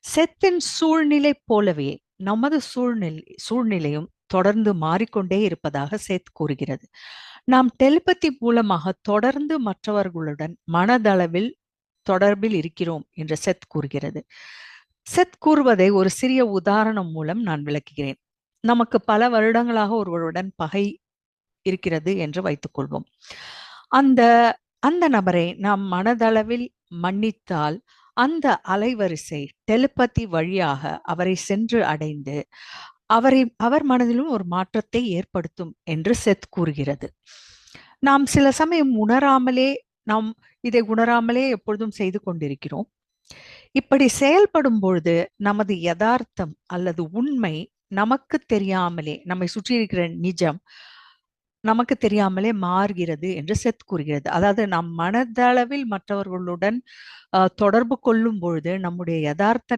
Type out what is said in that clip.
செத்தின் சூழ்நிலை போலவே நமது சூழ்நிலையும் தொடர்ந்து மாறிக்கொண்டே இருப்பதாக சேத் கூறுகிறது. நாம் டெலிபதி மூலமாக தொடர்ந்து மற்றவர்களுடன் மனதளவில் தொடர்பில் இருக்கிறோம் என்று செத் கூறுகிறது. செத் கூறுவதை ஒரு சிறிய உதாரணம் மூலம் நான் விளக்குகிறேன். நமக்கு பல வருடங்களாக ஒருவருடன் பகை இருக்கிறது என்று வைத்துக் கொள்வோம். அந்த அந்த நபரை நாம் மனதளவில் மன்னித்தால் அந்த அலைவரிசை டெலிபதி வழியாக அவரை சென்று அடைந்து அவர் மனதிலும் ஒரு மாற்றத்தை ஏற்படுத்தும் என்று செத் கூறுகிறது. நாம் சில சமயம் நாம் இதை உணராமலே எப்பொழுதும் செய்து கொண்டிருக்கிறோம். இப்படி செயல்படும் பொழுது நமது யதார்த்தம் அல்லது உண்மை நமக்கு தெரியாமலே, நம்மை சுற்றி இருக்கிற நிஜம் நமக்கு தெரியாமலே மாறுகிறது என்று செத் கூறுகிறது. அதாவது நாம் மனதளவில் மற்றவர்களுடன் தொடர்பு கொள்ளும் பொழுது நம்முடைய யதார்த்த